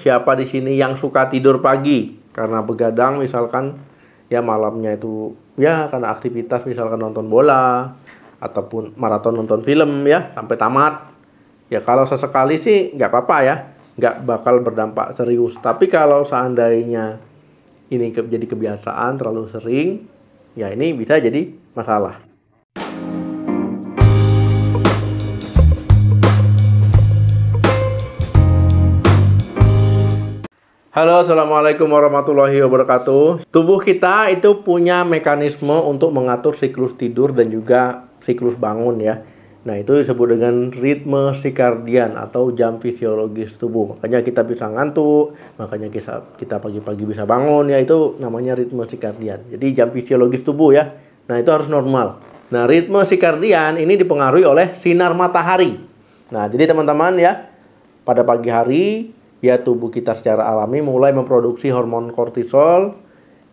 siapa di sini yang suka tidur pagi karena begadang misalkan ya malamnya itu ya karena aktivitas misalkan nonton bola ataupun maraton nonton film ya sampai tamat. Ya kalau sesekali sih nggak apa-apa ya, nggak bakal berdampak serius. Tapi kalau seandainya ini jadi kebiasaan terlalu sering, ya ini bisa jadi masalah. Halo, assalamualaikum warahmatullahi wabarakatuh. Tubuh kita itu punya mekanisme untuk mengatur siklus tidur dan juga siklus bangun ya. Nah, itu disebut dengan ritme sirkadian atau jam fisiologis tubuh. Makanya kita bisa ngantuk, makanya kita pagi-pagi bisa bangun ya, itu namanya ritme sirkadian. Jadi jam fisiologis tubuh ya. Nah, itu harus normal. Nah, ritme sirkadian ini dipengaruhi oleh sinar matahari. Nah, jadi teman-teman ya, pada pagi hari ya tubuh kita secara alami mulai memproduksi hormon kortisol.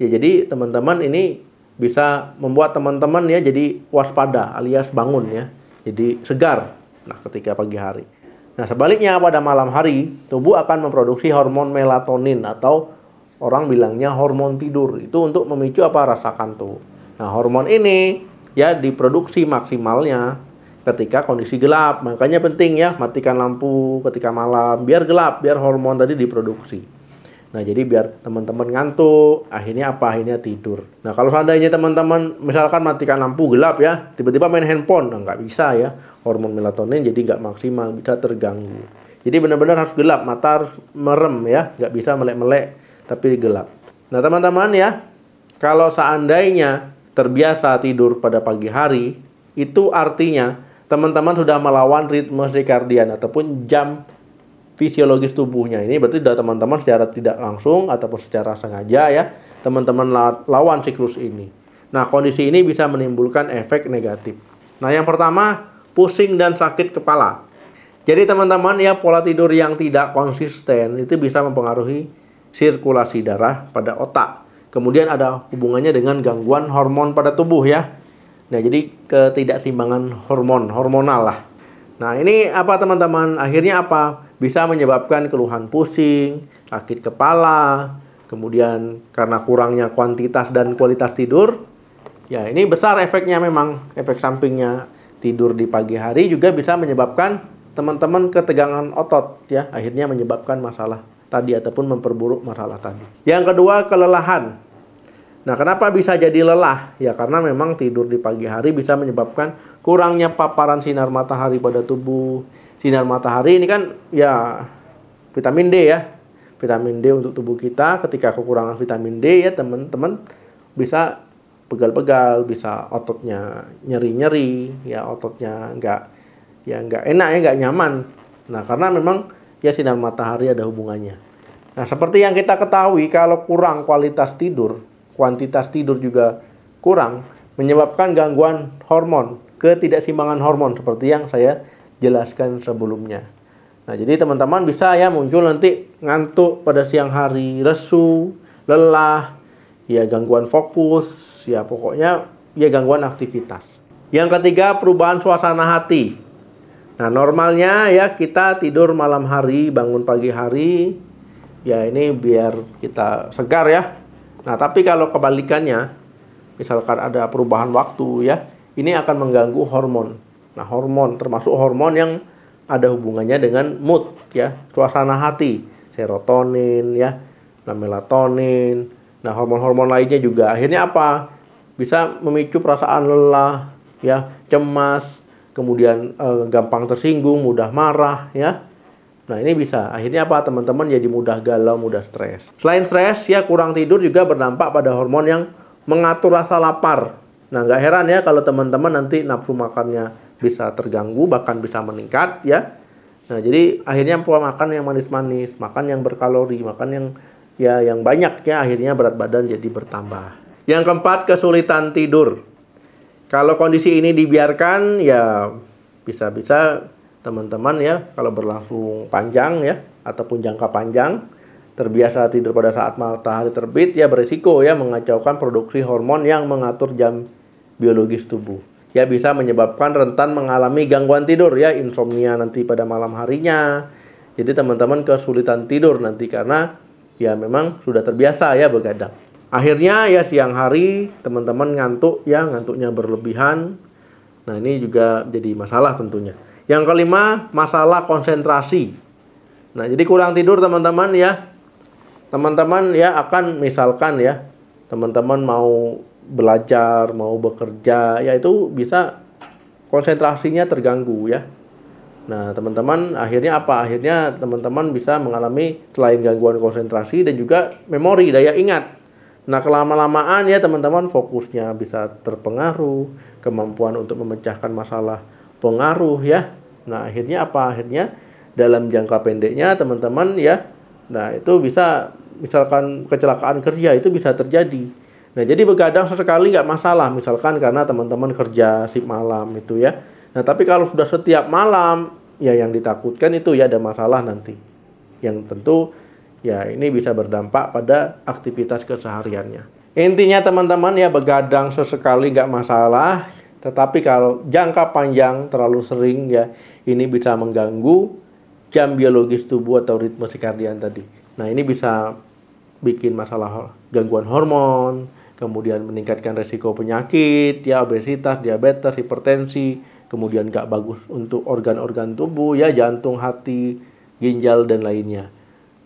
Ya jadi teman-teman ini bisa membuat teman-teman ya jadi waspada alias bangun ya. Jadi segar. Nah, ketika pagi hari. Nah, sebaliknya pada malam hari tubuh akan memproduksi hormon melatonin atau orang bilangnya hormon tidur. Itu untuk memicu rasa kantuk. Nah, hormon ini ya diproduksi maksimalnya ketika kondisi gelap. Makanya penting ya matikan lampu ketika malam biar gelap, biar hormon tadi diproduksi. Nah, jadi biar teman-teman ngantuk, akhirnya tidur. Nah, kalau seandainya teman-teman misalkan matikan lampu gelap ya, tiba-tiba main handphone, nah nggak bisa ya. Hormon melatonin jadi nggak maksimal, bisa terganggu. Jadi benar-benar harus gelap, mata harus merem ya, nggak bisa melek-melek tapi gelap. Nah, teman-teman ya, kalau seandainya terbiasa tidur pada pagi hari, itu artinya teman-teman sudah melawan ritme sirkadian ataupun jam fisiologis tubuhnya. Ini berarti sudah teman-teman secara tidak langsung ataupun secara sengaja ya, teman-teman lawan siklus ini. Nah, kondisi ini bisa menimbulkan efek negatif. Nah, yang pertama, pusing dan sakit kepala. Jadi teman-teman ya, pola tidur yang tidak konsisten itu bisa mempengaruhi sirkulasi darah pada otak. Kemudian ada hubungannya dengan gangguan hormon pada tubuh ya. Nah, jadi ketidakseimbangan hormonal lah. Nah, ini apa teman-teman? Akhirnya apa? Bisa menyebabkan keluhan pusing, sakit kepala, kemudian karena kurangnya kuantitas dan kualitas tidur. Ya, ini besar efeknya memang. Efek sampingnya tidur di pagi hari juga bisa menyebabkan teman-teman ketegangan otot ya. Akhirnya menyebabkan masalah tadi ataupun memperburuk masalah tadi. Yang kedua, kelelahan. Nah, kenapa bisa jadi lelah? Ya, karena memang tidur di pagi hari bisa menyebabkan kurangnya paparan sinar matahari pada tubuh. Sinar matahari ini kan ya vitamin D ya. Vitamin D untuk tubuh kita. Ketika kekurangan vitamin D ya teman-teman bisa pegal-pegal, bisa ototnya nyeri-nyeri, ya ototnya nggak enak ya, nggak nyaman. Nah, karena memang ya sinar matahari ada hubungannya. Nah, seperti yang kita ketahui kalau kurang kualitas tidur, kuantitas tidur juga kurang, menyebabkan gangguan hormon, ketidakseimbangan hormon seperti yang saya jelaskan sebelumnya. Nah, jadi teman-teman bisa ya muncul nanti ngantuk pada siang hari, lesu, lelah, ya gangguan fokus, ya pokoknya ya gangguan aktivitas. Yang ketiga, perubahan suasana hati. Nah, normalnya ya kita tidur malam hari, bangun pagi hari, ya ini biar kita segar ya. Nah, tapi kalau kebalikannya, misalkan ada perubahan waktu ya, ini akan mengganggu hormon. Nah, hormon termasuk hormon yang ada hubungannya dengan mood ya, suasana hati, serotonin ya, nah melatonin. Nah, hormon-hormon lainnya juga akhirnya apa? Bisa memicu perasaan lelah ya, cemas, kemudian gampang tersinggung, mudah marah ya. Nah, ini bisa akhirnya apa teman-teman jadi mudah galau, mudah stres. Selain stres ya, kurang tidur juga berdampak pada hormon yang mengatur rasa lapar. Nah, nggak heran ya kalau teman-teman nanti nafsu makannya bisa terganggu, bahkan bisa meningkat ya. Nah, jadi akhirnya pola makan yang manis-manis, makan yang berkalori, makan yang banyak ya, akhirnya berat badan jadi bertambah. Yang keempat, kesulitan tidur. Kalau kondisi ini dibiarkan ya bisa-bisa teman-teman ya, kalau berlangsung panjang ya, ataupun jangka panjang, terbiasa tidur pada saat matahari terbit ya berisiko ya mengacaukan produksi hormon yang mengatur jam biologis tubuh. Ya bisa menyebabkan rentan mengalami gangguan tidur ya, insomnia nanti pada malam harinya, Jadi teman-teman kesulitan tidur nanti karena ya memang sudah terbiasa ya begadang. Akhirnya ya siang hari teman-teman ngantuk ya, ngantuknya berlebihan. Nah, ini juga jadi masalah tentunya. Yang kelima, masalah konsentrasi. Nah, jadi kurang tidur teman-teman ya. Teman-teman ya akan misalkan ya, teman-teman mau belajar, mau bekerja, ya itu bisa konsentrasinya terganggu ya. Nah, teman-teman akhirnya apa? Akhirnya teman-teman bisa mengalami selain gangguan konsentrasi dan juga memori, daya ingat. Nah, kelama-lamaan ya teman-teman fokusnya bisa terpengaruh, kemampuan untuk memecahkan masalah pengaruh ya. Nah, akhirnya apa? Akhirnya dalam jangka pendeknya teman-teman ya, nah itu bisa misalkan kecelakaan kerja itu bisa terjadi. Nah, jadi begadang sesekali nggak masalah, misalkan karena teman-teman kerja shift malam itu ya. Nah, tapi kalau sudah setiap malam, ya yang ditakutkan itu ya ada masalah nanti. Yang tentu ya ini bisa berdampak pada aktivitas kesehariannya. Intinya teman-teman ya begadang sesekali nggak masalah, tetapi kalau jangka panjang terlalu sering ya ini bisa mengganggu jam biologis tubuh atau ritme sirkadian tadi. Nah, ini bisa bikin masalah gangguan hormon, kemudian meningkatkan resiko penyakit, ya obesitas, diabetes, hipertensi, kemudian nggak bagus untuk organ-organ tubuh, ya jantung, hati, ginjal, dan lainnya.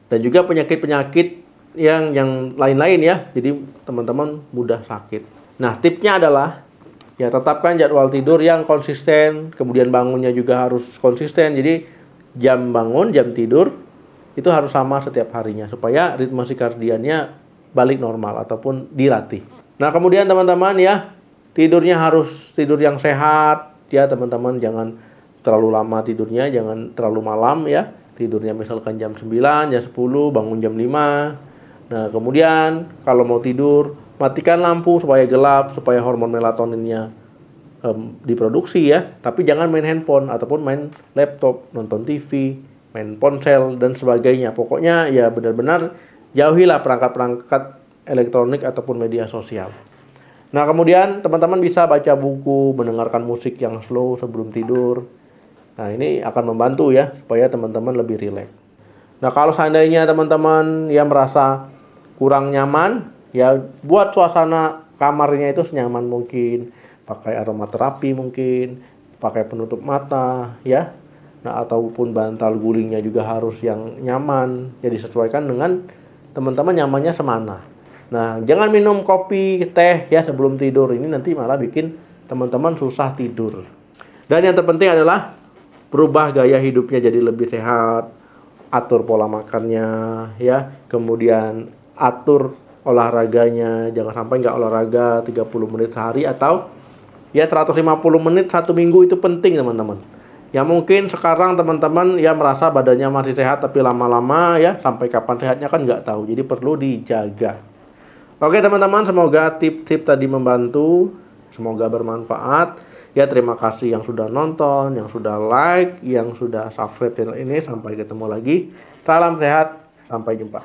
Dan juga penyakit-penyakit yang lain-lain ya, jadi teman-teman mudah sakit. Nah, tipsnya adalah ya tetapkan jadwal tidur yang konsisten, kemudian bangunnya juga harus konsisten, jadi jam bangun, jam tidur, itu harus sama setiap harinya, supaya ritme sirkadiannya balik normal ataupun dilatih. Nah, kemudian teman-teman ya, tidurnya harus tidur yang sehat, ya teman-teman jangan terlalu lama tidurnya, jangan terlalu malam ya. Tidurnya misalkan jam 9, jam 10, bangun jam 5. Nah, kemudian kalau mau tidur, matikan lampu supaya gelap, supaya hormon melatoninnya diproduksi ya. Tapi jangan main handphone ataupun main laptop, nonton TV, main ponsel dan sebagainya. Pokoknya ya benar-benar jauhilah perangkat-perangkat elektronik ataupun media sosial. Nah, kemudian teman-teman bisa baca buku, mendengarkan musik yang slow sebelum tidur. Nah, ini akan membantu ya supaya teman-teman lebih rileks. Nah, kalau seandainya teman-teman ya merasa kurang nyaman, ya buat suasana kamarnya itu senyaman mungkin. Pakai aromaterapi mungkin, pakai penutup mata ya. Nah, ataupun bantal gulingnya juga harus yang nyaman. Ya disesuaikan dengan teman-teman nyamannya semana. Nah, jangan minum kopi, teh ya sebelum tidur. Ini nanti malah bikin teman-teman susah tidur. Dan yang terpenting adalah berubah gaya hidupnya jadi lebih sehat, atur pola makannya ya, kemudian atur olahraganya, jangan sampai nggak olahraga 30 menit sehari atau ya 150 menit satu minggu, itu penting teman-teman. Ya mungkin sekarang teman-teman ya merasa badannya masih sehat, tapi lama-lama ya sampai kapan sehatnya kan nggak tahu, jadi perlu dijaga. Oke teman-teman, semoga tips-tips tadi membantu, semoga bermanfaat. Ya terima kasih yang sudah nonton, yang sudah like, yang sudah subscribe channel ini. Sampai ketemu lagi. Salam sehat, sampai jumpa.